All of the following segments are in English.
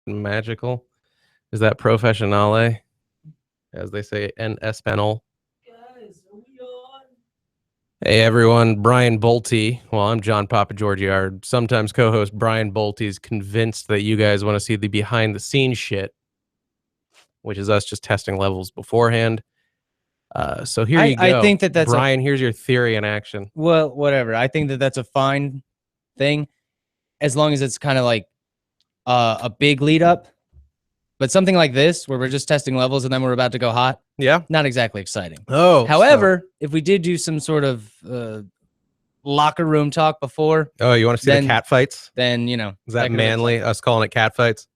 magical? Is that professionale, as they say en Espanol? Guys, are we on? Hey everyone, Brian Bolte. Well, I'm John Papagiorgi. Our sometimes co-host Brian Bolte is convinced that you guys want to see the behind-the-scenes shit, which is us just testing levels beforehand. So here you go. I think that's Brian. Here's your theory in action. Well, whatever. I think that's a fine thing, as long as it's kind of like a big lead up. But something like this, where we're just testing levels and then we're about to go hot, not exactly exciting. Oh, however, if we did do some sort of locker room talk before, oh, you want to see the cat fights? Then is that manly? Us calling it cat fights.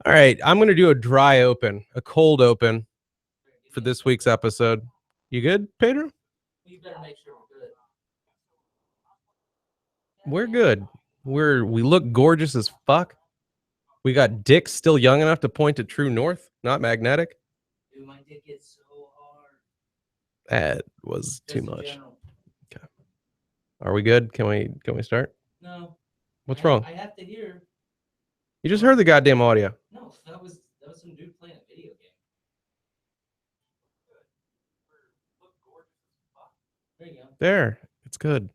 All right, I'm going to do a dry open, a cold open for this week's episode. You good, Pedro? You better make sure we're We're good. good. We look gorgeous as fuck. We got dicks still young enough to point to true north, not magnetic. Dude, my dick gets so hard. That was too much. Okay. Are we good? Can we start? No. What's wrong? I have to hear. You just heard the goddamn audio. No, that was some dude playing a video game. There you go. There. It's good.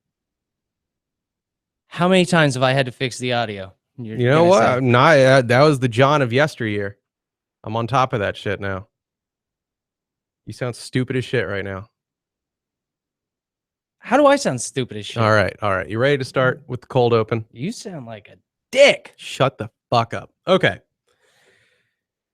How many times have I had to fix the audio? You know what? That was the John of yesteryear. I'm on top of that shit now. You sound stupid as shit right now. How do I sound stupid as shit? All right. You ready to start with the cold open? You sound like a dick. Shut the fuck up. Okay.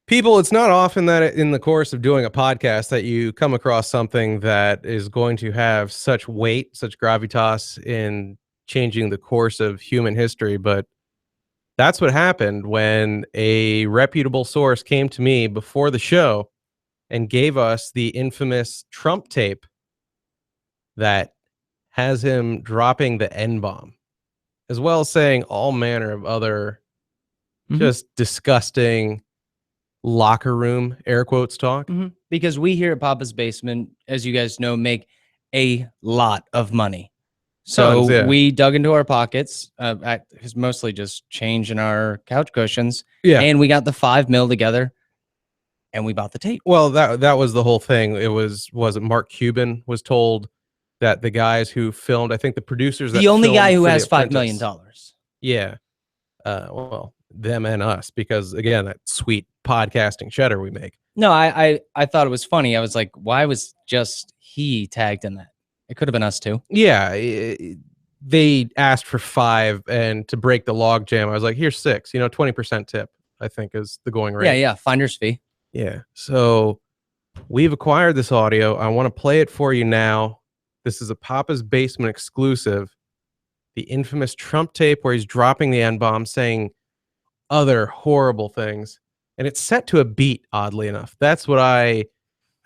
People, it's not often that in the course of doing a podcast that you come across something that is going to have such weight, such gravitas in changing the course of human history, but that's what happened when a reputable source came to me before the show and gave us the infamous Trump tape that has him dropping the N-bomb, as well as saying all manner of other just disgusting locker room, air quotes, talk. Because we here at Papa's Basement, as you guys know, make a lot of money. So we dug into our pockets. It's mostly just change in our couch cushions. Yeah. And we got the $5 million together and we bought the tape. Well, that was the whole thing. It was it Mark Cuban was told that the guys who filmed, I think the producers, the only guy who has $5 million. Yeah. Well, them and us, because again, that sweet podcasting cheddar we make. No, I thought it was funny. I was like, why was just he tagged in that? It could have been us too. Yeah, they asked for 5, and to break the log jam, I was like, here's 6. 20% tip, I think, is the going rate. Yeah, finder's fee. Yeah. So we've acquired this audio. I want to play it for you now. This is a Papa's Basement exclusive. The infamous Trump tape where he's dropping the N-bomb, saying other horrible things, and it's set to a beat. Oddly enough, that's what I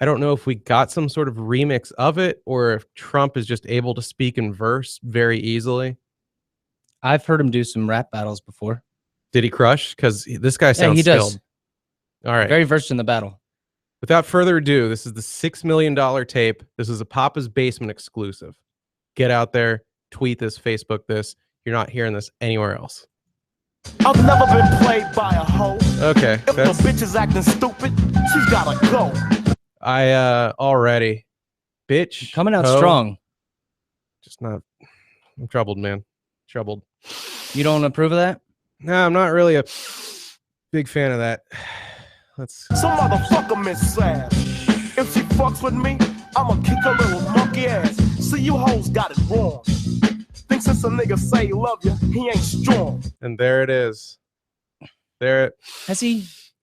don't know if we got some sort of remix of it or if Trump is just able to speak in verse very easily. I've heard him do some rap battles before. Did he crush? Because this guy sounds he skilled. Does. All right. Very versed in the battle. Without further ado, this is the $6 million tape. This is a Papa's Basement exclusive. Get out there, tweet this, Facebook this. You're not hearing this anywhere else. I've never been played by a hoe. Okay. If the bitch is acting stupid, she's gotta go. Already. Bitch. Coming out strong. Just not. I'm troubled, man. Troubled. You don't approve of that? No, I'm not really a big fan of that. Some motherfucker Miss Sam. If she fucks with me, I'ma kick her little monkey ass. See, you hoes got it wrong. Think since a nigga say he love you, he ain't strong. And there it is. There it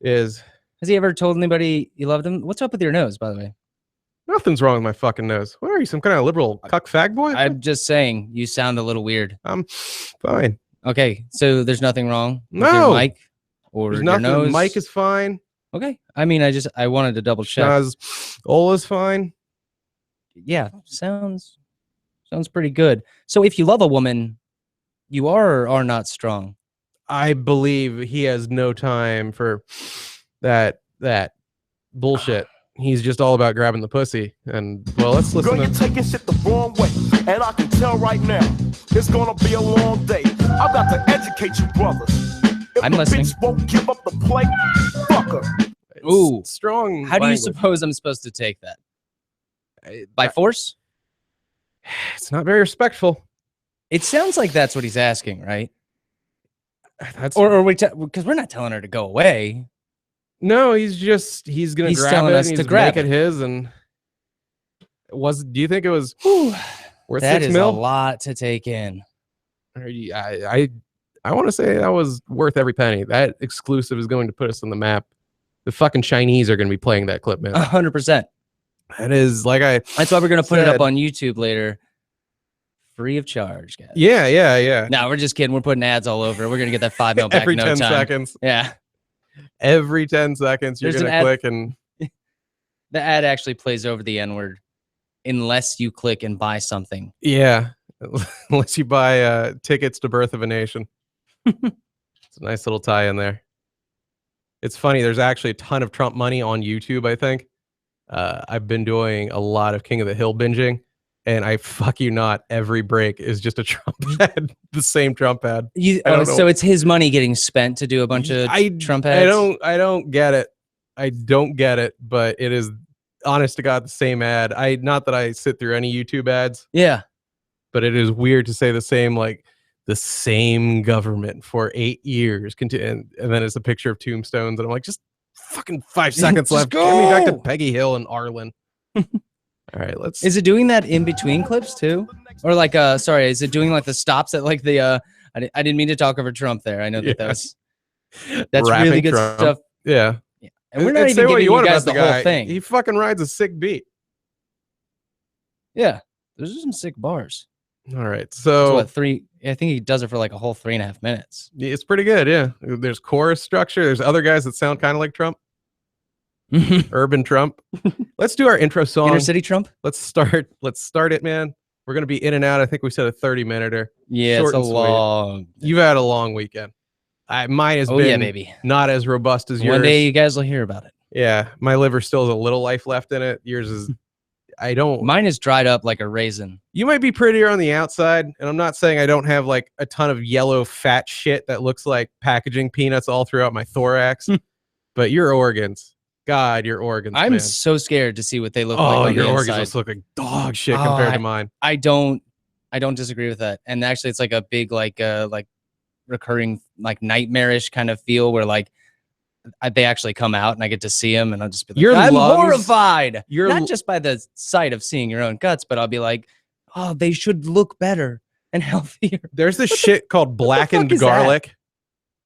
is. Has he ever told anybody you loved him? What's up with your nose, by the way? Nothing's wrong with my fucking nose. What are you, some kind of liberal cuck fag boy? I'm just saying, you sound a little weird. I'm fine. Okay, so there's nothing wrong with your mic or there's your nothing. nose? The mic is fine. Okay. I mean, I wanted to double check. Ola's fine. Yeah, sounds pretty good. So if you love a woman, you are or are not strong. I believe he has no time for that bullshit. He's just all about grabbing the pussy. And well, let's listen. Girl, you're taking shit the wrong way, and I can tell right now it's gonna be a long day. I've got to educate you brothers. I'm listening. Won't give up the plate. Fuck her. Ooh, strong. How do you language. suppose I'm supposed to take that? By force? It's not very respectful. It sounds like that's what he's asking, right? That's Or we because we're not telling her to go away. no. He's gonna grab telling it. us And to he's grab make it. it his. And do you think it was worth That 6 is mil? a lot to take in. I want to say that was worth every penny. That exclusive is going to put us on the map. The fucking Chinese are going to be playing that clip, man. 100%. That is That's why we're gonna put it up said. on YouTube later, free of charge, guys. Yeah. No, we're just kidding. We're putting ads all over. We're gonna get that 5 mil back Every in no 10 time. seconds. Yeah, Every 10 seconds, you're There's going an to ad- click and the ad actually plays over the N-word unless you click and buy something. yeah, unless you buy tickets to Birth of a Nation. It's a nice little tie in there. It's funny. There's actually a ton of Trump money on YouTube, I think. I've been doing a lot of King of the Hill binging, and I fuck you not, every break is just a Trump ad, the same Trump ad. So it's his money getting spent to do a bunch of Trump ads? I don't get it. I don't get it, but it is honest to God the same ad. Not that I sit through any YouTube ads. Yeah. But it is weird to say the same government for 8 years. And then it's a picture of tombstones, and I'm like, just fucking 5 seconds left. go. Get me back to Peggy Hill and Arlen. All right, let's. Is it doing that in between clips too? Or like sorry, is it doing like the stops at like the I didn't mean to talk over Trump there. I know that that's Rapping really good Trump. stuff. Yeah. And we're not even giving you guys the whole thing. He fucking rides a sick beat. Yeah. Those are some sick bars. All right. So So what, 3? I think he does it for like a whole 3.5 minutes. it's pretty good. Yeah. There's chorus structure. There's other guys that sound kind of like Trump. Urban Trump. Let's do our intro song. Inner City Trump? Let's start it, man. We're going to be in and out. I think we said a 30-minute. Yeah, Short it's a and sweet. long. You've had a long weekend. Mine has Oh, been yeah, baby. not as robust as yours. One day you guys will hear about it. Yeah, my liver still has a little life left in it. Yours is, I don't. Mine is dried up like a raisin. You might be prettier on the outside, and I'm not saying I don't have like a ton of yellow fat shit that looks like packaging peanuts all throughout my thorax, but your organs, God, your organs. I'm man. so scared to see what they look like. Oh, on your the organs inside. must look like dog shit compared to mine. I don't disagree with that. And actually, it's like a big like recurring like nightmarish kind of feel where like they actually come out and I get to see them and I'll just be like, I'm horrified. Not just by the sight of seeing your own guts, but I'll be like, oh, they should look better and healthier. There's this shit called blackened garlic,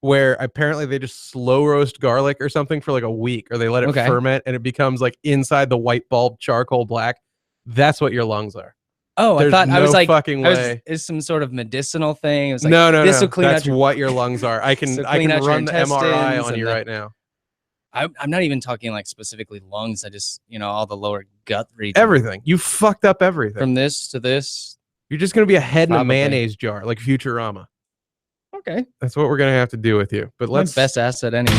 where apparently they just slow roast garlic or something for like a week, or they let it ferment and it becomes like inside the white bulb charcoal black. That's what your lungs are. Oh, There's I was like, fucking way. It's some sort of medicinal thing. It was like, no. This will clean That's out your, what your lungs are. I can run the MRI on you right now. I'm not even talking like specifically lungs. I just, all the lower gut region. Everything. You fucked up everything. From this to this. You're just going to be a head in a mayonnaise jar like Futurama. Okay. That's what we're going to have to do with you. But let's. My best asset anyway.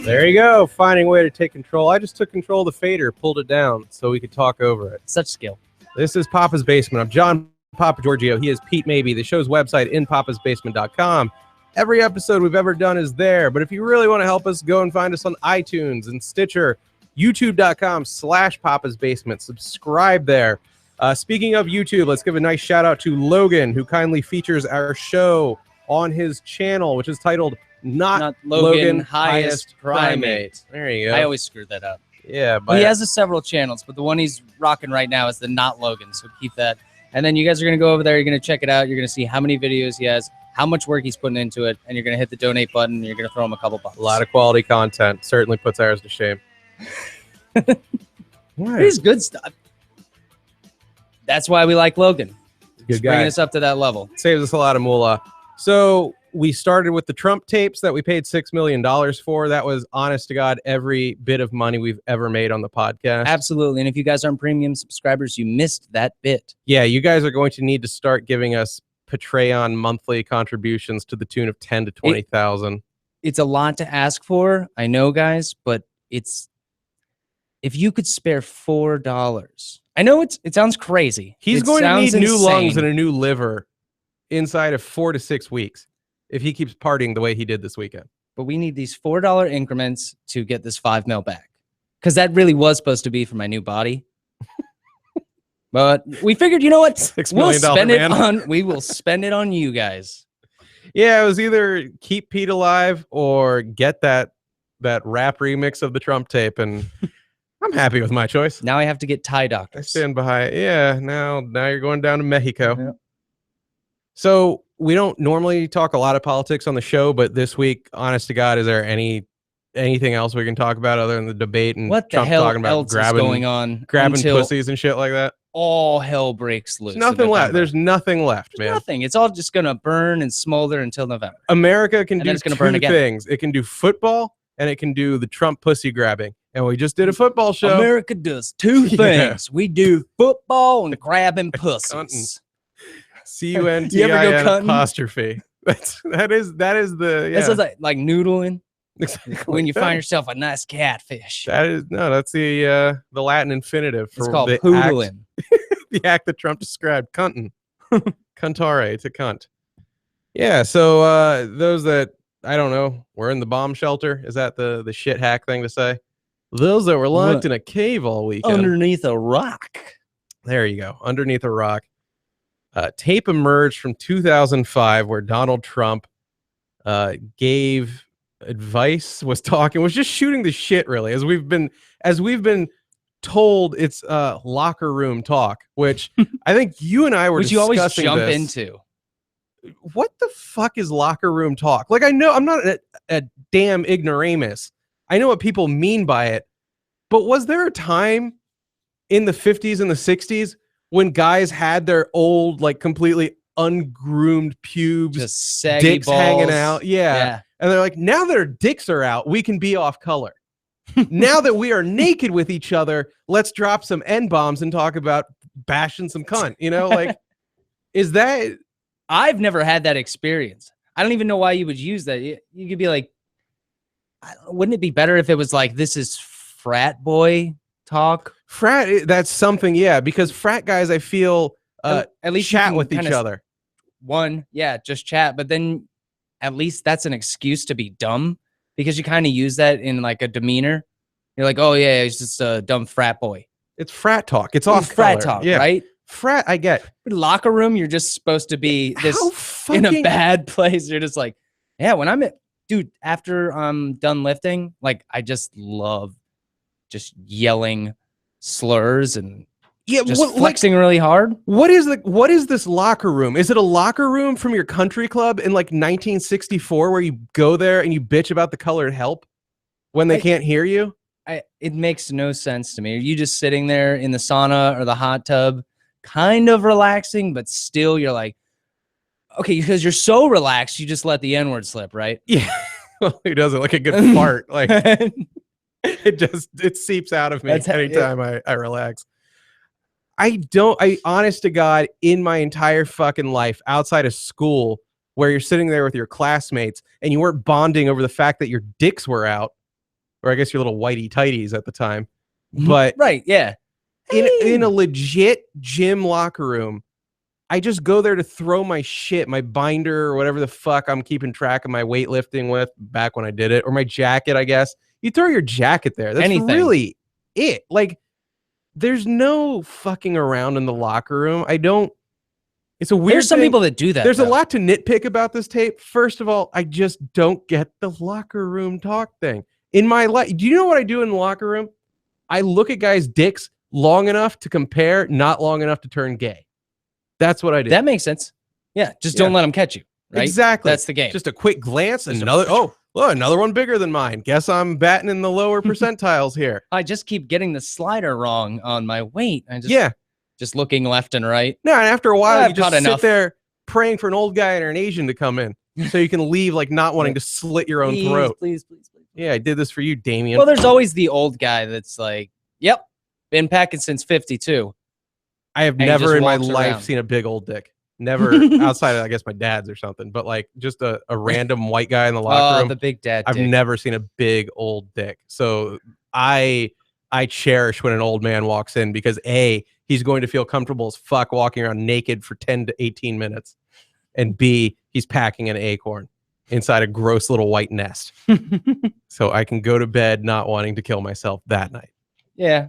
There you go. Finding a way to take control. I just took control of the fader, pulled it down so we could talk over it. Such skill. This is Papa's Basement. I'm John Papa Giorgio. He is Pete Maybe. The show's website, inpapasbasement.com. Every episode we've ever done is there. But if you really want to help us, go and find us on iTunes and Stitcher, youtube.com/Papa's Basement. Subscribe there. Speaking of YouTube, let's give a nice shout out to Logan, who kindly features our show on his channel, which is titled Not Logan Highest Primate. There you go. I always screwed that up. Yeah, but he has several channels, but the one he's rocking right now is the Not Logan. So keep that. And then you guys are going to go over there. You're going to check it out. You're going to see how many videos he has, how much work he's putting into it, and you're going to hit the donate button. And you're going to throw him a couple bucks. A lot of quality content. Certainly puts ours to shame. He's good stuff. That's why we like Logan. Good guy. Bringing us up to that level. Saves us a lot of moolah. So we started with the Trump tapes that we paid $6 million for. That was, honest to God, every bit of money we've ever made on the podcast. Absolutely. And if you guys aren't premium subscribers, you missed that bit. Yeah, you guys are going to need to start giving us Patreon monthly contributions to the tune of 10 to 20,000. It's a lot to ask for, I know, guys, but it's if you could spare $4. I know it sounds crazy. He's going to need new lungs and a new liver inside of 4 to 6 weeks if he keeps partying the way he did this weekend. But we need these $4 increments to get this $5 mil back, because that really was supposed to be for my new body. But we figured, you know what? $6 million We will spend it on you guys. Yeah, it was either keep Pete alive or get that rap remix of the Trump tape, and I'm happy with my choice. Now I have to get tie doctors. I stand behind. Yeah, now you're going down to Mexico. Yeah. So we don't normally talk a lot of politics on the show, but this week, honest to God, is there anything else we can talk about other than the debate and what Trump the hell talking about else is going on? Grabbing pussies and shit like that? All hell breaks loose. There's nothing left. There's nothing left, man. Nothing. It's all just gonna burn and smolder until November. America can do two things. It can do football and it can do the Trump pussy grabbing. And we just did a football show. America does two things. We do football and grabbing pussies. CUNTIN apostrophe. That is the. Yeah. That's like noodling. Exactly. When you find yourself a nice catfish. That's the Latin infinitive for it's called the poodling. The act that Trump described, cuntin. Cuntare to cunt. Yeah, so those that I don't know were in the bomb shelter, is that the shit hack thing to say? Those that were locked in a cave all weekend. Underneath a rock. There you go. Underneath a rock. Tape emerged from 2005 where Donald Trump gave advice, was just shooting the shit, really, as we've been told. It's locker room talk, which I think you and I were which you always jump this. into. What the fuck is locker room talk? Like, I know I'm not a damn ignoramus. I know what people mean by it, but was there a time in the 50s and the 60s when guys had their old, like, completely ungroomed pubes, just saggy dicks balls hanging out? Yeah. And they're like, now that our dicks are out, we can be off color. Now that we are naked with each other, let's drop some N-bombs and talk about bashing some cunt. You know, like, is that... I've never had that experience. I don't even know why you would use that. You could be like, wouldn't it be better if it was like, this is frat boy talk? Frat, that's something, yeah, because frat guys, I feel, at least chat with each other. Just chat, but then at least that's an excuse to be dumb, because you kind of use that in like a demeanor. You're like, oh yeah, he's just a dumb frat boy. It's frat talk. It's off frat talk, yeah. Right? Frat, I get. Locker room, you're just supposed to be this in a bad place. You're just like, yeah, when I'm dude, after I'm done lifting, like, I just love just yelling slurs and flexing really hard. What is this locker room? Is it a locker room from your country club in like 1964 where you go there and you bitch about the colored help when they can't hear you? It makes no sense to me. Are you just sitting there in the sauna or the hot tub, kind of relaxing, but still you're like, okay, because you're so relaxed, you just let the N-word slip, right? Yeah. Well, he does it like a good fart. Like, it seeps out of me anytime I relax. I honest to God, in my entire fucking life, outside of school, where you're sitting there with your classmates and you weren't bonding over the fact that your dicks were out, or I guess your little whitey tighties at the time. But right, yeah. In a legit gym locker room, I just go there to throw my shit, my binder or whatever the fuck I'm keeping track of my weightlifting with back when I did it, or my jacket, I guess. You throw your jacket there. That's really it. Like, there's no fucking around in the locker room. It's a weird There's some people that do that. There's a lot to nitpick about this tape. First of all, I just don't get the locker room talk thing. In my life, do you know what I do in the locker room? I look at guys' dicks long enough to compare, not long enough to turn gay. That's what I do. That makes sense. Yeah, just don't let them catch you. Right? Exactly. That's the game. Just a quick glance. Another one bigger than mine. Guess I'm batting in the lower percentiles here. I just keep getting the slider wrong on my weight. Just looking left and right. No, and after a while, you just sit there praying for an old guy or an Asian to come in so you can leave, like, not wanting to slit your own throat. Please. Yeah, I did this for you, Damien. Well, there's always the old guy that's like, yep, been packing since 52. I have never in my life seen a big old dick. Never outside of, I guess, my dad's or something, but like just a random white guy in the locker room. The big dad I've dick. never seen a big old dick. So I cherish when an old man walks in because A, he's going to feel comfortable as fuck walking around naked for 10 to 18 minutes. And B, he's packing an acorn inside a gross little white nest. So I can go to bed not wanting to kill myself that night. Yeah.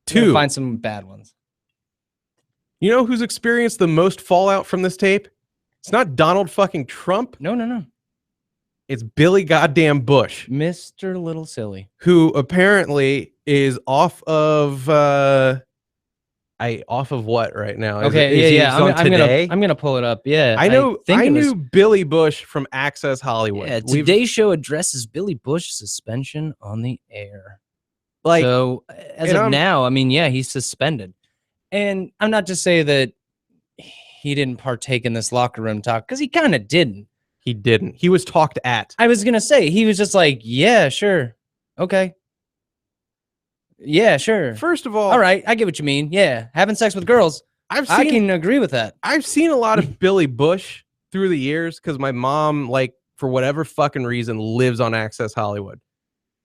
2. Find some bad ones. You know who's experienced the most fallout from this tape? It's not Donald fucking Trump. No. It's Billy goddamn Bush. Mr. Little Silly. Who apparently is off of off of what right now? Okay, I'm gonna pull it up. Yeah. I knew Billy Bush from Access Hollywood. Yeah, today's show addresses Billy Bush's suspension on the air. Like, so as of now, I mean, yeah, he's suspended. And I'm not just saying that he didn't partake in this locker room talk, because he kind of didn't. He didn't. He was talked at. I was going to say, he was just like, yeah, sure. Okay. Yeah, sure. First of all, all right, I get what you mean. Yeah, having sex with girls. I can agree with that. I've seen a lot of Billy Bush through the years because my mom, like, for whatever fucking reason, lives on Access Hollywood.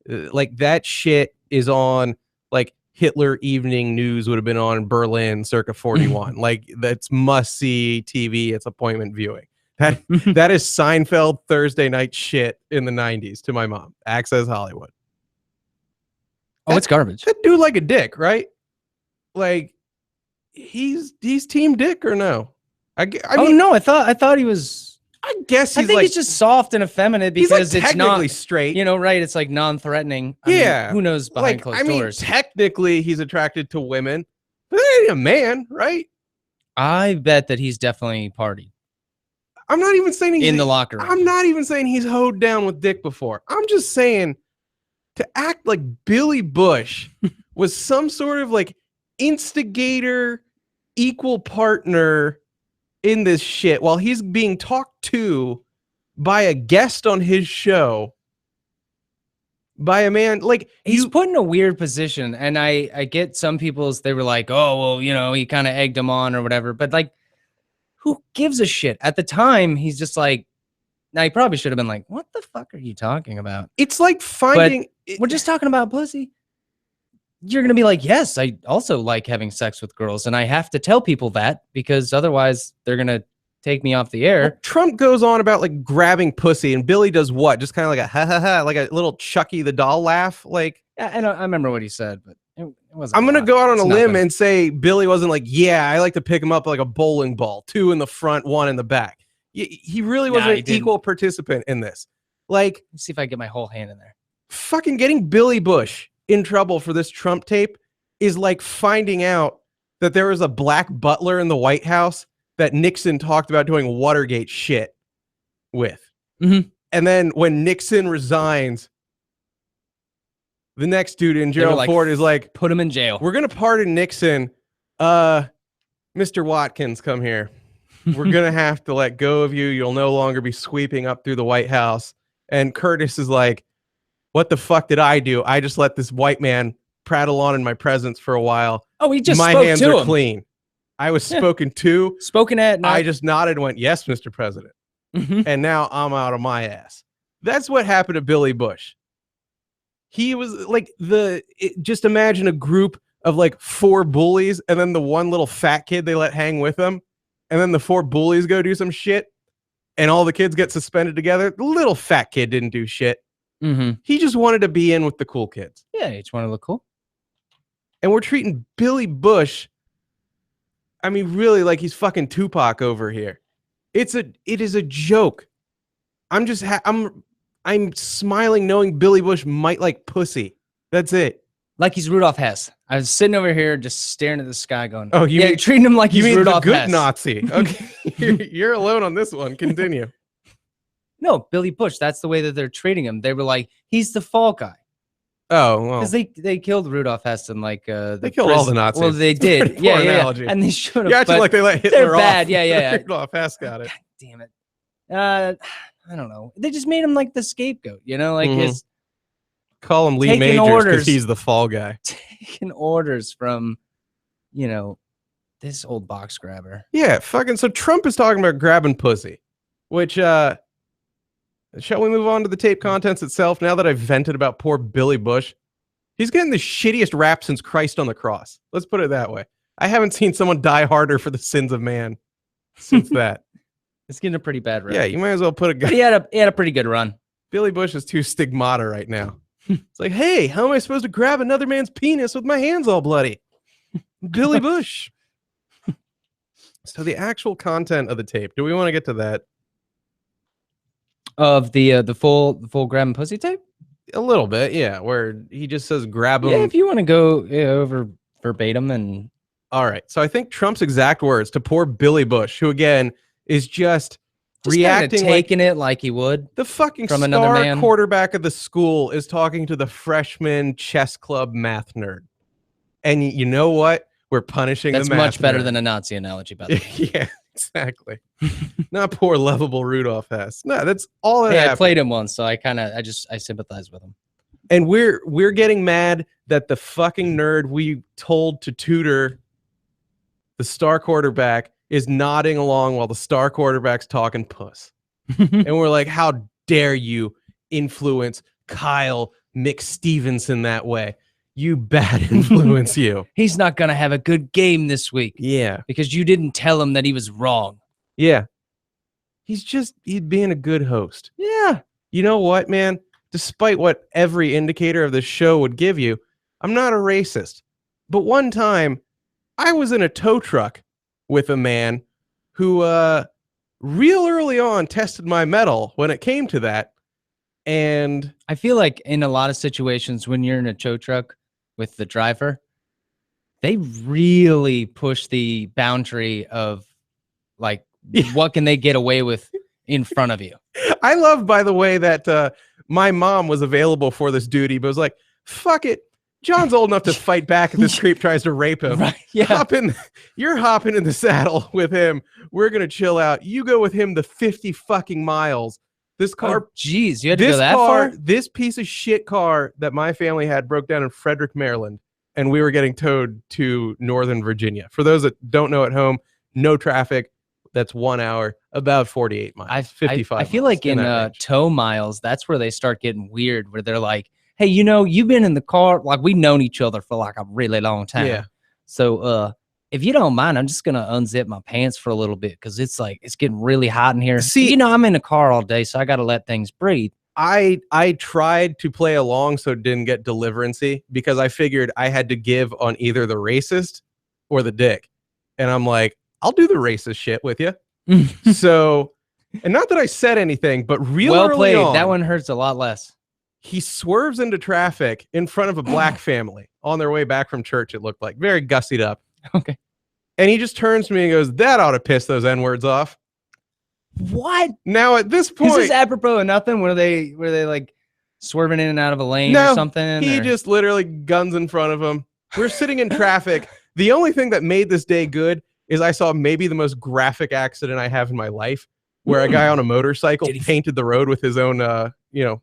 Like, that shit is on, like, Hitler Evening News would have been on in Berlin circa 41. Like, that's must-see TV. It's appointment viewing. That is Seinfeld Thursday night shit in the 90s to my mom. Access Hollywood. Oh, it's garbage. That dude like a dick, right? Like, he's team dick or no? I mean, no, I thought he was. I guess I think he's just soft and effeminate because like it's not straight. You know, right? It's like non-threatening. Yeah. Who knows behind closed doors? Technically, he's attracted to women, but he ain't a man, right? I bet that he's definitely partied. I'm not even saying he's in the locker room. I'm not even saying he's hoed down with dick before. I'm just saying to act like Billy Bush was some sort of like instigator, equal partner in this shit while he's being talked to by a guest on his show by a man. Like, he's put in a weird position, and I get some people's, they were like, oh, well, you know, he kind of egged him on or whatever, but like, who gives a shit? At the time, he's just like, now he probably should have been like, what the fuck are you talking about? It's like finding we're just talking about pussy. You're gonna be like, yes, I also like having sex with girls, and I have to tell people that because otherwise they're gonna take me off the air. Well, Trump goes on about like grabbing pussy, and Billy does what? Just kind of like a ha ha ha, like a little Chucky the doll laugh. Like, yeah, I remember what he said, but it wasn't. I'm gonna go out on a limb and say Billy wasn't like, yeah, I like to pick him up like a bowling ball, 2 in the front, 1 in the back. He really wasn't an equal participant in this. Like, let's see if I get my whole hand in there. Fucking getting Billy Bush in trouble for this Trump tape is like finding out that there was a black butler in the White House that Nixon talked about doing Watergate shit with. Mm-hmm. And then when Nixon resigns, the next dude in Gerald Ford is like, put him in jail. We're going to pardon Nixon. Mr. Watkins, come here. We're going to have to let go of you. You'll no longer be sweeping up through the White House. And Curtis is like, what the fuck did I do? I just let this white man prattle on in my presence for a while. Oh, he just my spoke hands to are him. Clean. I was spoken to. Spoken at. I just nodded and went, yes, Mr. President. Mm-hmm. And now I'm out of my ass. That's what happened to Billy Bush. He was like just imagine a group of like 4 bullies and then the one little fat kid they let hang with them. And then the 4 bullies go do some shit and all the kids get suspended together. The little fat kid didn't do shit. Mm-hmm. He just wanted to be in with the cool kids. Yeah, he just wanted to look cool. And we're treating Billy Bush, I mean, really like he's fucking Tupac over here. It is a joke. I'm just I'm smiling knowing Billy Bush might like pussy. That's it. Like he's Rudolph Hess. I was sitting over here just staring at the sky going, oh, you're treating him like he's Rudolph the good Hess. Nazi. Okay. you're alone on this one. Continue. No, Billy Bush. That's the way that they're treating him. They were like, he's the fall guy. Oh, well. Because they killed Rudolph Hess and like they killed all the Nazis. Well, they did. Yeah. And they should have. You're acting like they let Hitler they're off. Bad. Yeah. Rudolph Hess got it. God damn it. I don't know. They just made him like the scapegoat. You know, like his. Call him Lee Majors because he's the fall guy. Taking orders from, This old box grabber. Yeah, fucking. So Trump is talking about grabbing pussy, which, shall we move on to the tape contents itself now that I've vented about poor Billy Bush? He's getting the shittiest rap since Christ on the cross. Let's put it that way. I haven't seen someone die harder for the sins of man since that. It's getting a pretty bad run. Yeah, you might as well put a guy. He had a pretty good run. Billy Bush is too stigmata right now. It's like, hey, how am I supposed to grab another man's penis with my hands all bloody? Billy Bush. So the actual content of the tape, do we want to get to that? Of the full grabbing pussy tape? A little bit, yeah, where he just says grab him. Yeah, if you want to go over verbatim and... All right, so I think Trump's exact words to poor Billy Bush, who again is just reacting, taking it like he would. The fucking from star quarterback of the school is talking to the freshman chess club math nerd. And you know what? We're punishing That's the math much better nerd. than a Nazi analogy, by the way. Yeah, exactly. Not poor lovable Rudolph Hess. No, that's all that Hey, happened. I played him once, so I sympathize with him. And we're getting mad that the fucking nerd we told to tutor the star quarterback is nodding along while the star quarterback's talking puss. And we're like, how dare you influence Kyle McStevenson that way? You bad influence, you. He's not going to have a good game this week. Yeah. Because you didn't tell him that he was wrong. Yeah. He's being a good host. Yeah. You know what, man? Despite what every indicator of this show would give you, I'm not a racist. But one time, I was in a tow truck with a man who real early on tested my mettle when it came to that. And I feel like in a lot of situations when you're in a tow truck with the driver, they really push the boundary of like, what can they get away with in front of you? I love, by the way, that my mom was available for this duty, but was like, fuck it. John's old enough to fight back if this creep tries to rape him. Right, yeah. You're hopping in the saddle with him. We're going to chill out. You go with him the 50 fucking miles. This car, geez, you had to go that far? This piece of shit car that my family had broke down in Frederick, Maryland, and we were getting towed to Northern Virginia. For those that don't know at home, no traffic. That's 1 hour, about 48 miles, 55 I feel miles, like in tow miles, that's where they start getting weird, where they're like, hey, you know, you've been in the car, like we've known each other for like a really long time. Yeah. So if you don't mind, I'm just going to unzip my pants for a little bit because it's getting really hot in here. See, you know, I'm in the car all day, so I got to let things breathe. I tried to play along so it didn't get deliverancy because I figured I had to give on either the racist or the dick. And I'm like, I'll do the racist shit with you. So, and not that I said anything, but real well early played. on, that one hurts a lot less. He swerves into traffic in front of a black family on their way back from church. It looked like very gussied up. Okay. And he just turns to me and goes, that ought to piss those N-words off. What? Now at this point, is this apropos of nothing? Were they like swerving in and out of a lane or something? He just literally guns in front of him. We're sitting in traffic. The only thing that made this day good is I saw maybe the most graphic accident I have in my life, where a guy on a motorcycle painted the road with his own,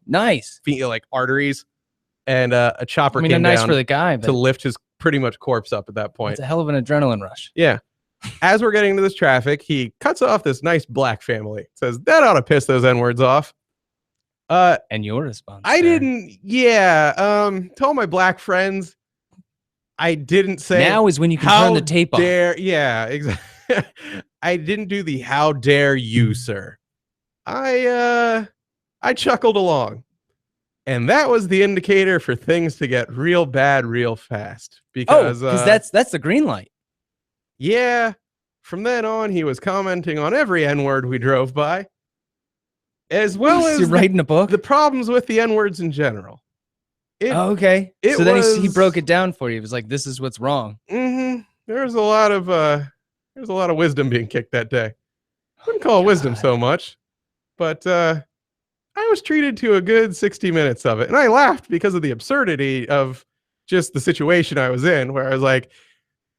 nice feet, like arteries, and a chopper came nice down for the guy to lift his pretty much corpse up at that point. It's a hell of an adrenaline rush. Yeah. As we're getting into this traffic, he cuts off this nice black family. Says that ought to piss those N-words off. And your response? I didn't. Yeah. To all my black friends, I didn't say. Now is when you can turn the tape off. Yeah, exactly. I didn't do the "how dare you, sir." I chuckled along, and that was the indicator for things to get real bad real fast. Because that's the green light. Yeah. From then on, he was commenting on every N-word we drove by, as well as you're writing a book. The problems with the N-words in general. Okay. So then he broke it down for you. He was like, "This is what's wrong." Mm-hmm. There's a lot of wisdom being kicked that day. I wouldn't call it wisdom so much, but I was treated to a good 60 minutes of it, and I laughed because of the absurdity of just the situation I was in, where I was like,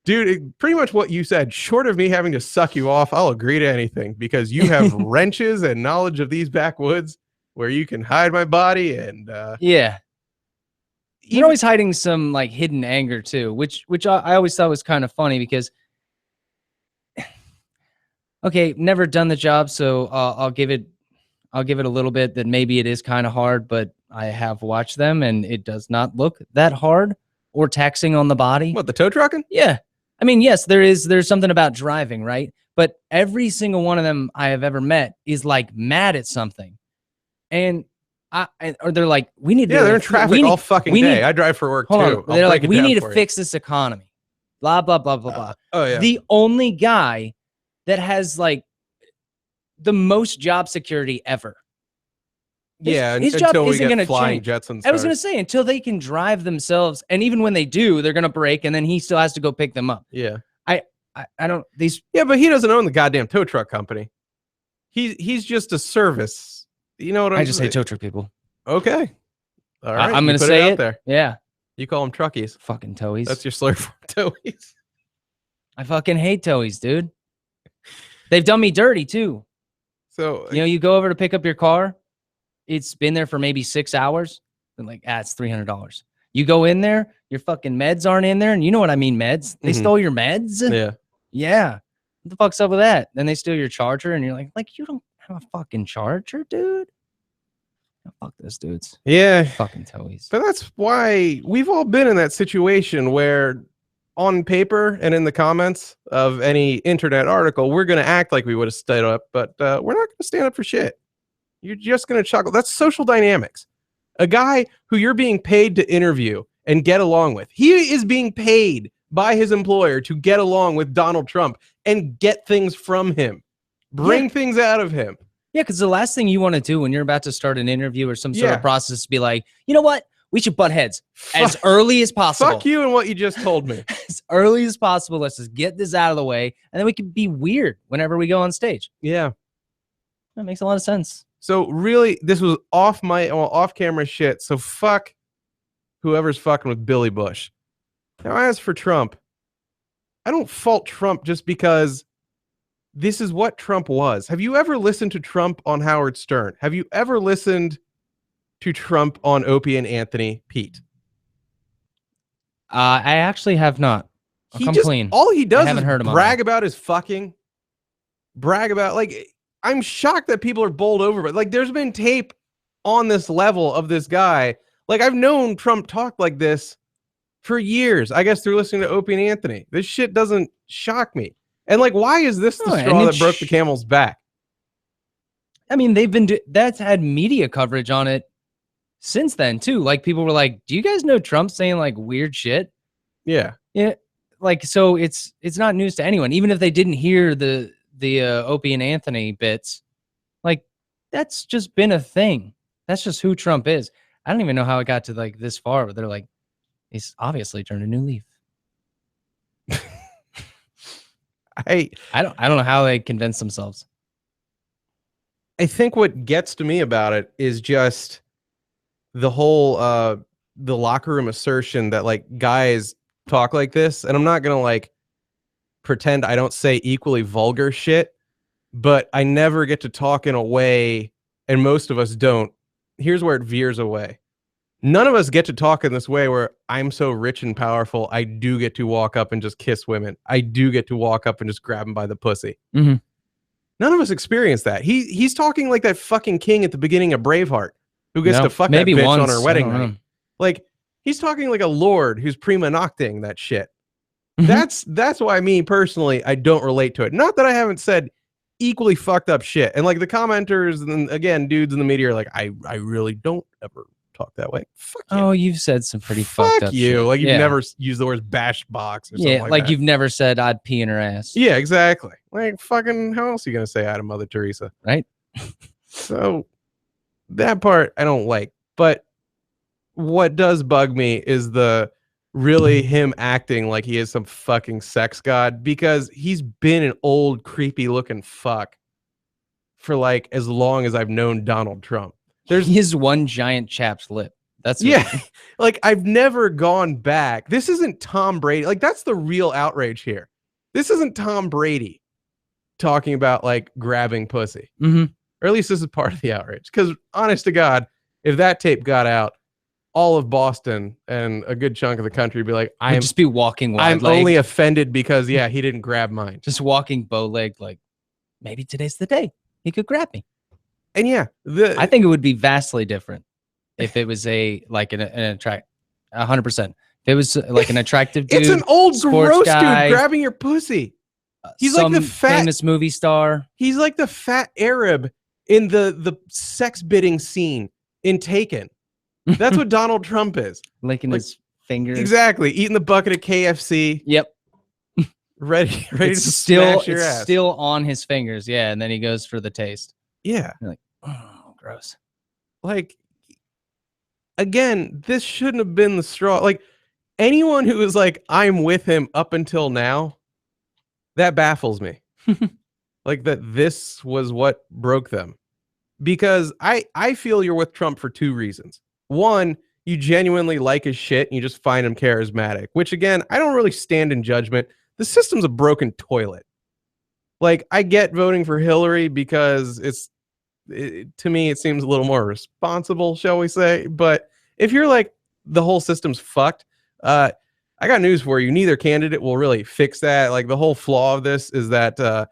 dude, pretty much what you said. Short of me having to suck you off, I'll agree to anything because you have wrenches and knowledge of these backwoods where you can hide my body. And yeah, you're always hiding some like hidden anger too, which I always thought was kind of funny because okay, never done the job, so I'll give it a little bit that maybe it is kind of hard, but I have watched them and it does not look that hard or taxing on the body. What, the tow trucking? Yeah. I mean, yes, there's something about driving, right? But every single one of them I have ever met is like mad at something. And or they're like, we need to. Yeah, they're in traffic all fucking day. I drive for work too. They're like, we need to fix this economy. Blah, blah, blah, blah, blah. Oh, yeah. The only guy that has like the most job security ever. His job isn't going to change. Jetsons I was going to say, until they can drive themselves, and even when they do, they're going to break, and then he still has to go pick them up. Yeah. I don't, these. Yeah, but he doesn't own the goddamn tow truck company. He's just a service. You know what I'm saying? I just hate tow truck people. Okay. All right. I'm going to say it. There. Yeah. You call them truckies. Fucking towies. That's your slur for towies. I fucking hate towies, dude. They've done me dirty too. So, you know, you go over to pick up your car. It's been there for maybe 6 hours. And like, it's $300. You go in there, your fucking meds aren't in there. And you know what I mean, meds. They stole your meds. Yeah. Yeah. What the fuck's up with that? Then they steal your charger and you're like, you don't have a fucking charger, dude. Oh, fuck this, dudes. Yeah. Fucking towies. But that's why we've all been in that situation where on paper and in the comments of any internet article, we're going to act like we would have stood up, but we're not going to stand up for shit. You're just going to chuckle. That's social dynamics. A guy who you're being paid to interview and get along with. He is being paid by his employer to get along with Donald Trump and get things from him. Bring things out of him. Yeah, because the last thing you want to do when you're about to start an interview or some sort of process is be like, you know what? We should butt heads as early as possible. Fuck you and what you just told me. As early as possible. Let's just get this out of the way. And then we can be weird whenever we go on stage. Yeah. That makes a lot of sense. So really, this was off camera shit. So fuck whoever's fucking with Billy Bush. Now, as for Trump, I don't fault Trump just because this is what Trump was. Have you ever listened to Trump on Howard Stern? Have you ever listened to Trump on Opie and Anthony? Pete? I actually have not. I'll come clean. All he does is heard him brag about his fucking. Brag about, like, I'm shocked that people are bowled over, but like there's been tape on this level of this guy. Like I've known Trump talk like this for years, I guess, through listening to Opie and Anthony. This shit doesn't shock me. And like, why is this the straw that broke the camel's back? I mean, they've been that's had media coverage on it since then too. Like people were like, "Do you guys know Trump saying like weird shit?" Yeah, yeah. Like so, it's not news to anyone, even if they didn't hear the Opie and Anthony bits. Like that's just been a thing. That's just who Trump is. I don't even know how it got to like this far, but they're like, he's obviously turned a new leaf. I don't know how they convince themselves. I think what gets to me about it is just the whole the locker room assertion that like guys talk like this, and I'm not gonna like pretend I don't say equally vulgar shit, but I never get to talk in a way, and most of us don't. Here's where it veers away. None of us get to talk in this way where I'm so rich and powerful, I do get to walk up and just kiss women. I do get to walk up and just grab them by the pussy. Mm-hmm. None of us experience that. He's talking like that fucking king at the beginning of Braveheart who gets to fuck that bitch on her wedding night. Like, he's talking like a lord who's prima nocting that shit. Mm-hmm. That's why me personally, I don't relate to it. Not that I haven't said equally fucked up shit. And like the commenters and again, dudes in the media are like, I really don't ever talk that way. Fuck you. Oh, you've said some pretty fucked up shit. Like you've never used the words bash box or something like that. You've never said I'd pee in her ass. Yeah, exactly. Like fucking how else are you gonna say hi to Mother Teresa? Right? So that part I don't like. But what does bug me is the really him acting like he is some fucking sex god, because he's been an old creepy looking fuck for like as long as I've known Donald Trump. There's his one giant chapped lip. That's like I've never gone back. This isn't Tom Brady. Like that's the real outrage here. This isn't Tom Brady talking about like grabbing pussy, or at least this is part of the outrage. Because honest to God, if that tape got out, all of Boston and a good chunk of the country would be like, "I'm just be walking. I'm only offended because he didn't grab mine." Just walking bow legged like. maybe today's the day he could grab me. And yeah, I think it would be vastly different if it was an attract 100%. If it was like an attractive dude, it's an old sports gross guy, dude grabbing your pussy. He's some like the famous movie star. He's like the fat Arab in the sex bidding scene in Taken. That's what Donald Trump is. Licking his fingers. Exactly. Eating the bucket of KFC. Yep. Ready it's to still smash your ass. Still on his fingers. Yeah, and then he goes for the taste. Yeah. You're like, oh, gross. Like, again, this shouldn't have been the straw. Like, anyone who was like, I'm with him up until now, that baffles me. Like, that this was what broke them. Because I feel you're with Trump for two reasons. One, you genuinely like his shit and you just find him charismatic, which, again, I don't really stand in judgment. The system's a broken toilet. Like, I get voting for Hillary because to me, it seems a little more responsible, shall we say. But if you're like, the whole system's fucked, I got news for you. Neither candidate will really fix that. Like, the whole flaw of this is that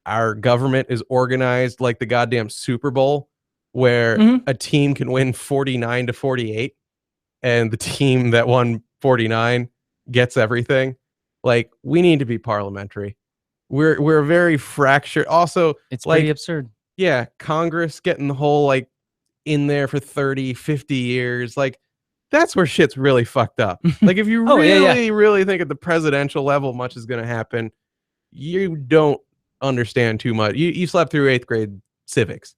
our government is organized like the goddamn Super Bowl, where a team can win 49-48, and the team that won 49 gets everything. Like, we need to be parliamentary. We're very fractured. Also, it's like, pretty absurd. Yeah, Congress getting the whole like in there for 30, 50 years. Like, that's where shit's really fucked up. Like, if you really think at the presidential level much is going to happen, you don't understand too much. You slept through 8th grade civics.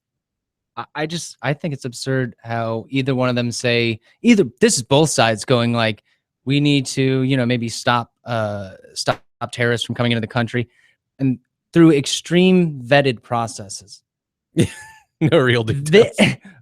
I think it's absurd how either one of them say, either this is both sides going like, we need to, maybe stop terrorists from coming into the country, and through extreme vetted processes. No real details.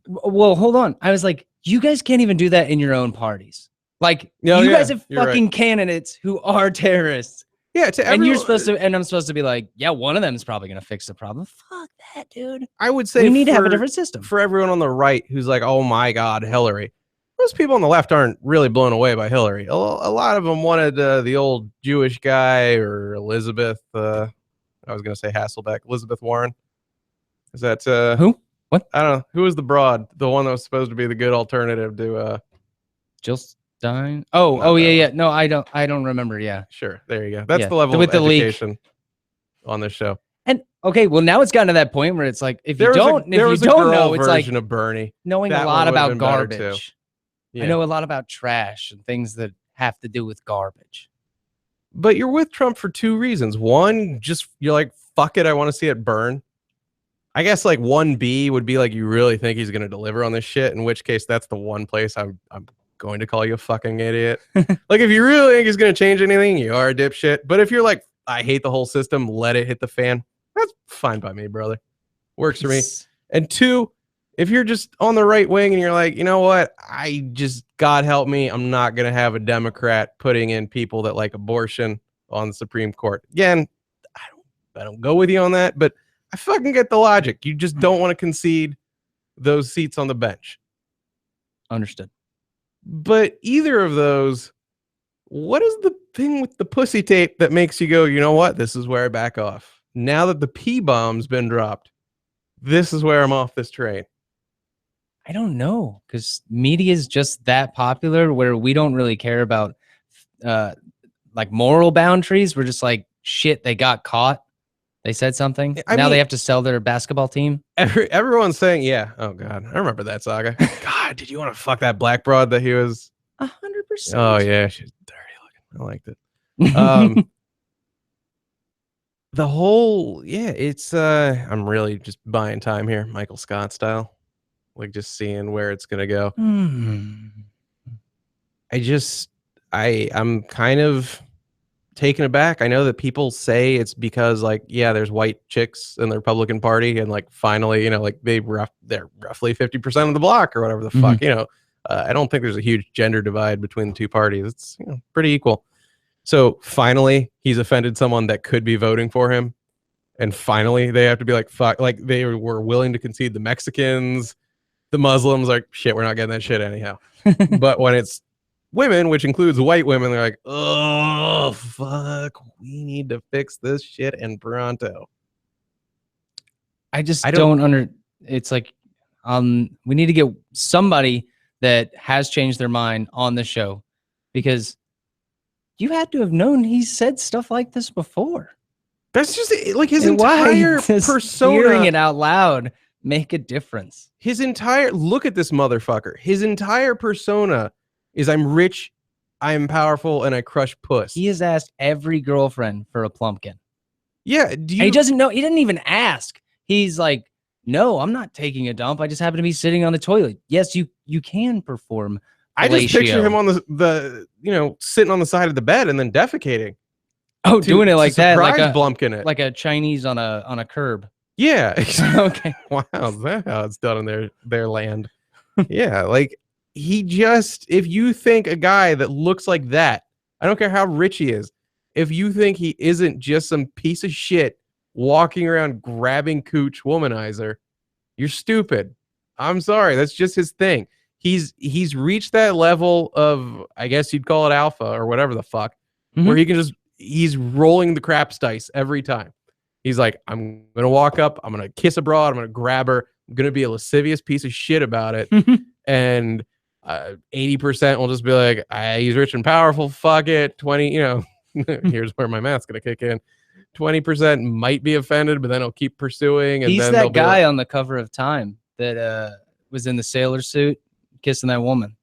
Well, hold on. I was like, you guys can't even do that in your own parties. Like, you guys have fucking candidates who are terrorists. Yeah, and you're supposed to, and I'm supposed to be like, yeah, one of them is probably gonna fix the problem. Fuck that, dude. I would say we need to have a different system for everyone on the right who's like, oh my God, Hillary. Most people on the left aren't really blown away by Hillary. A lot of them wanted the old Jewish guy or Elizabeth. I was gonna say Hasselbeck, Elizabeth Warren. Is that who? What? I don't know. Who was the broad? The one that was supposed to be the good alternative to Jill Stein? Oh yeah. No, I don't remember. Yeah. Sure. There you go. That's the level of education on this show. And okay, well, now it's gotten to that point where it's like, if you don't know, it's like of Bernie knowing a lot about garbage. Yeah. I know a lot about trash and things that have to do with garbage. But you're with Trump for two reasons. One, just you're like, fuck it, I want to see it burn. I guess like 1B would be like, you really think he's going to deliver on this shit, in which case that's the one place I'm going to call you a fucking idiot. Like, if you really think he's going to change anything, you are a dipshit. But if you're like, I hate the whole system, let it hit the fan, that's fine by me, brother. Works for me. And two, if you're just on the right wing and you're like, you know what, God help me, I'm not going to have a Democrat putting in people that like abortion on the Supreme Court. Again, I don't go with you on that, but I fucking get the logic. You just don't want to concede those seats on the bench. Understood. But either of those, what is the thing with the pussy tape that makes you go, you know what, this is where I back off? Now that the P-bomb's been dropped, this is where I'm off this train. I don't know, because media is just that popular where we don't really care about like moral boundaries. We're just like, shit, they got caught. They said something. I mean, they have to sell their basketball team. Everyone's saying, yeah. Oh God, I remember that saga. God, did you want to fuck that black broad that he was? 100%. Oh yeah, she's dirty looking. I liked it. The whole, it's I'm really just buying time here, Michael Scott style, like just seeing where it's gonna go. I'm kind of taken aback. I know that people say it's because like, yeah, there's white chicks in the Republican Party, and like finally, like they're roughly 50% of the block or whatever the fuck, I don't think there's a huge gender divide between the two parties. It's pretty equal. So finally, he's offended someone that could be voting for him, and finally they have to be like, fuck, like they were willing to concede the Mexicans, the Muslims, like, shit, we're not getting that shit anyhow. But when it's women, which includes white women, they're like, oh fuck, we need to fix this shit and pronto. I don't it's like we need to get somebody that has changed their mind on the show, because you had to have known he said stuff like this before. That's just like his entire persona. Hearing it out loud make a difference. Look at this motherfucker. His entire persona is I'm rich, I'm powerful, and I crush puss. He has asked every girlfriend for a plumpkin. Yeah. He doesn't know. He didn't even ask. He's like, no, I'm not taking a dump. I just happen to be sitting on the toilet. Yes, you can perform. I just picture him on the sitting on the side of the bed and then defecating. Oh, doing it like that, like a Blumpkin it, like a Chinese on a curb. Yeah. Okay. Wow, is that how it's done in their land? Yeah, like if you think a guy that looks like that, I don't care how rich he is, if you think he isn't just some piece of shit walking around grabbing cooch womanizer, you're stupid. I'm sorry, that's just his thing. He's reached that level of, I guess you'd call it alpha or whatever the fuck, where he's rolling the craps dice every time. He's like, I'm going to walk up, I'm going to kiss a broad, I'm going to grab her, I'm going to be a lascivious piece of shit about it. And 80% will just be like, he's rich and powerful, fuck it. 20, here's where my math's going to kick in. 20% might be offended, but then he'll keep pursuing. And he's then that guy on the cover of Time that was in the sailor suit kissing that woman.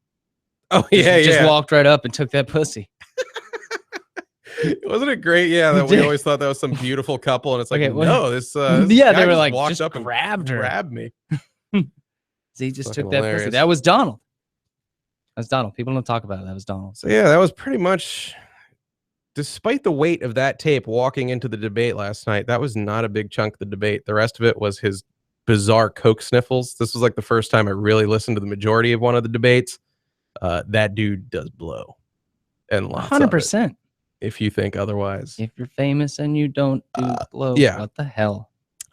Oh, yeah, just walked right up and took that pussy. Wasn't it great? Yeah, that we always thought that was some beautiful couple, and it's like, no, this yeah, they were like, walked just up and grabbed me. He just took that pussy. That was Donald. That's Donald. People don't talk about it. That was Donald. So yeah, that was pretty much, despite the weight of that tape walking into the debate last night, that was not a big chunk of the debate. The rest of it was his bizarre coke sniffles. This was like the first time I really listened to the majority of one of the debates. That dude does blow. And lots 100%. Of it. If you think otherwise. If you're famous and you don't do blow, yeah. What the hell?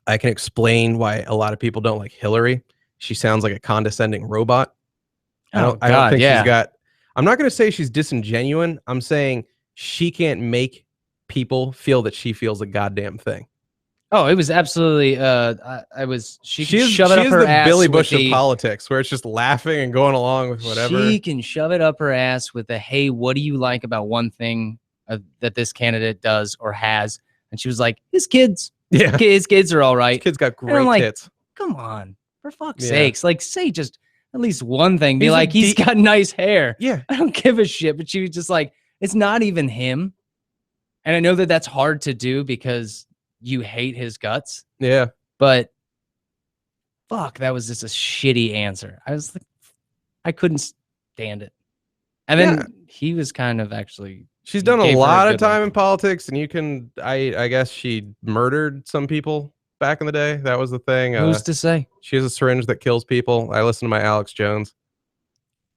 I can explain why a lot of people don't like Hillary. She sounds like a condescending robot. I don't think she's got... I'm not going to say she's disingenuous. I'm saying she can't make people feel that she feels a goddamn thing. Oh, it was absolutely... She can shove it up her ass. Billy Bush of politics, where it's just laughing and going along with whatever. She can shove it up her ass with the, hey, what do you like about one thing that this candidate does or has? And she was like, his kids. Yeah. His kids are all right. His kids got great tits. Come on, for fuck's sakes. Like, say just at least one thing. Be like, he's got nice hair. Yeah. I don't give a shit. But she was just like, it's not even him. And I know that that's hard to do because you hate his guts. Yeah. But fuck, that was just a shitty answer. I was like, I couldn't stand it. And then he was kind of actually... She's done a lot of time in politics, and you can... I guess she murdered some people back in the day. That was the thing. Who's to say? She has a syringe that kills people. I listen to my Alex Jones.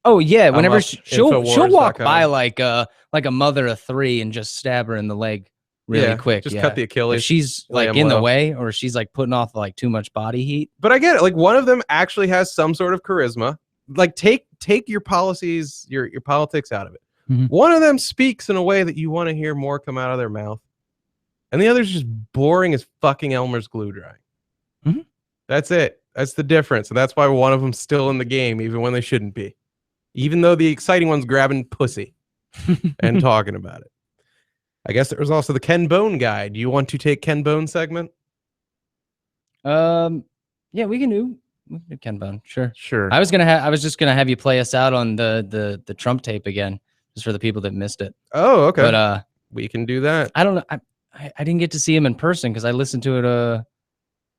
Oh yeah, whenever she'll walk by like a mother of three and just stab her in the leg really quick. Just cut the Achilles. If she's like in the way, or she's like putting off like too much body heat. But I get it. Like, one of them actually has some sort of charisma. Like, take your policies, your politics out of it. Mm-hmm. One of them speaks in a way that you want to hear more come out of their mouth, and the other's just boring as fucking Elmer's glue drying. Mm-hmm. That's it. That's the difference, and that's why one of them's still in the game, even when they shouldn't be. Even though the exciting one's grabbing pussy and talking about it. I guess there was also the Ken Bone guy. Do you want to take Ken Bone segment? Yeah, we can do Ken Bone. Sure. I was just gonna have you play us out on the Trump tape again, just for the people that missed it. Oh, okay. But we can do that. I don't know. I didn't get to see him in person because I listened to it.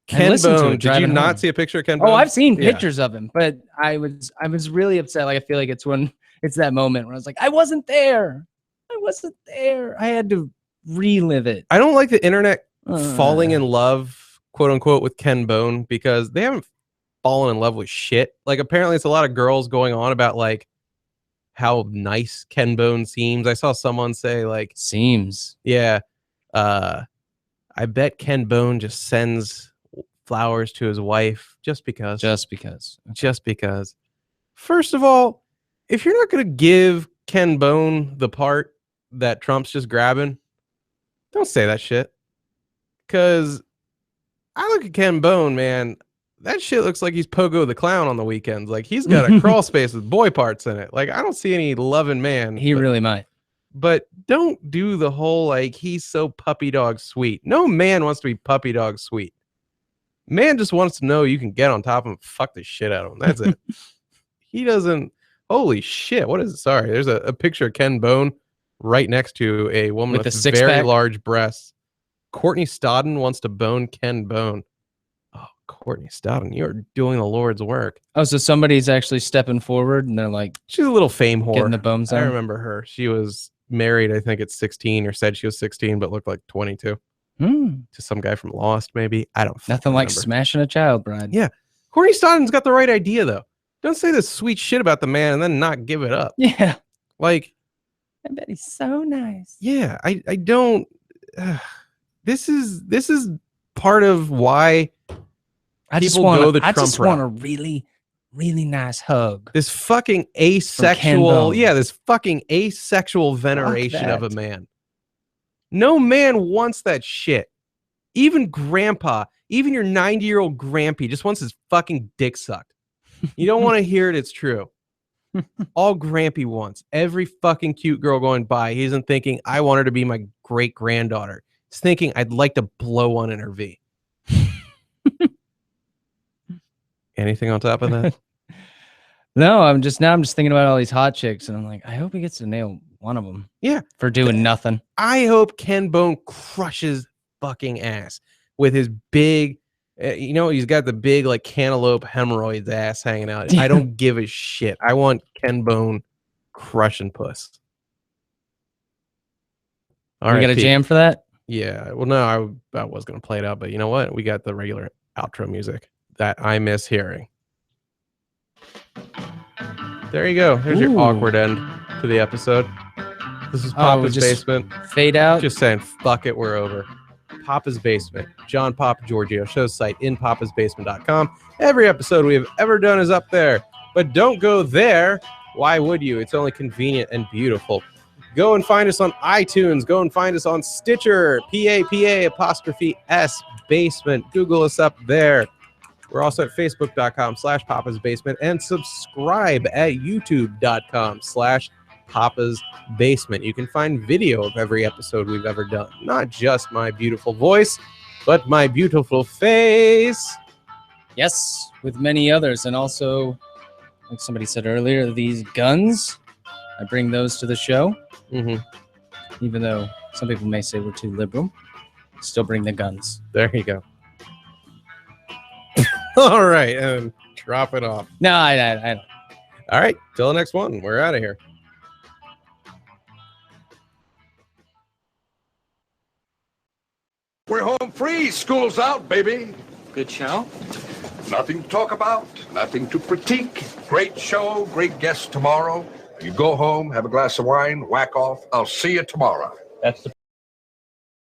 Ken Bone. Did you not see a picture of Ken Bone? Oh, I've seen pictures of him, but I was really upset. Like, I feel like it's that moment where I was like, I wasn't there. I had to relive it. I don't like the internet falling in love, quote unquote, with Ken Bone, because they haven't fallen in love with shit. Like, apparently it's a lot of girls going on about like how nice Ken Bone seems. I saw someone say like, seems. Yeah. I bet Ken Bone just sends flowers to his wife just because. First of all, if you're not going to give Ken Bone the part that Trump's just grabbing, don't say that shit. Because I look at Ken Bone, man. That shit looks like he's Pogo the Clown on the weekends. Like, he's got a crawl space with boy parts in it. Like, I don't see any loving man. He really might. But don't do the whole, like, he's so puppy dog sweet. No man wants to be puppy dog sweet. Man just wants to know you can get on top of him and fuck the shit out of him. That's it. He doesn't. Holy shit. What is it? Sorry. There's a picture of Ken Bone right next to a woman with very large breasts. Courtney Stodden wants to bone Ken Bone. Oh, Courtney Stodden, you're doing the Lord's work. Oh, so somebody's actually stepping forward and they're like, she's a little fame whore. Getting the bones I on. remember her. She was married, I think, at 16, or said she was 16, but looked like 22. To some guy from Lost, maybe. I don't Nothing like smashing a child bride. Yeah. Courtney Stodden's got the right idea, though. Don't say this sweet shit about the man and then not give it up. Yeah. Like, I bet he's so nice. Yeah, I don't. This is part of why I just want a really, really nice hug. This fucking asexual, this fucking asexual veneration of a man. No man wants that shit. Even grandpa, even your 90-year-old grampy just wants his fucking dick sucked. You don't want to hear it, it's true. All grampy wants. Every fucking cute girl going by, he isn't thinking, I want her to be my great-granddaughter. He's thinking, I'd like to blow one in her V. Anything on top of that? No, I'm just thinking about all these hot chicks, and I'm like, I hope he gets to nail one of them. Yeah. For doing nothing. I hope Ken Bone crushes fucking ass with his big, he's got the big, like, cantaloupe hemorrhoids ass hanging out. I don't give a shit. I want Ken Bone crushing puss. All right, got a jam for that? Yeah. Well, no, I was going to play it out, but you know what? We got the regular outro music that I miss hearing. There you go. Here's your awkward end to the episode. This is Papa's Basement. Fade out. Just saying, fuck it, we're over. Papa's Basement. John Papa Giorgio, show's site, inpapasbasement.com. Every episode we have ever done is up there. But don't go there. Why would you? It's only convenient and beautiful. Go and find us on iTunes. Go and find us on Stitcher. PAPA''S Basement. Google us up there. We're also at facebook.com/Papa's Basement, and subscribe at youtube.com/Papa's Basement. You can find video of every episode we've ever done. Not just my beautiful voice, but my beautiful face. Yes, with many others. And also, like somebody said earlier, these guns, I bring those to the show. Even though some people may say we're too liberal, still bring the guns. There you go. All right, and drop it off. No, I don't. All right, till the next one. We're out of here. We're home free. School's out, baby. Good show. Nothing to talk about, nothing to critique. Great show, great guests tomorrow. You go home, have a glass of wine, whack off. I'll see you tomorrow. That's the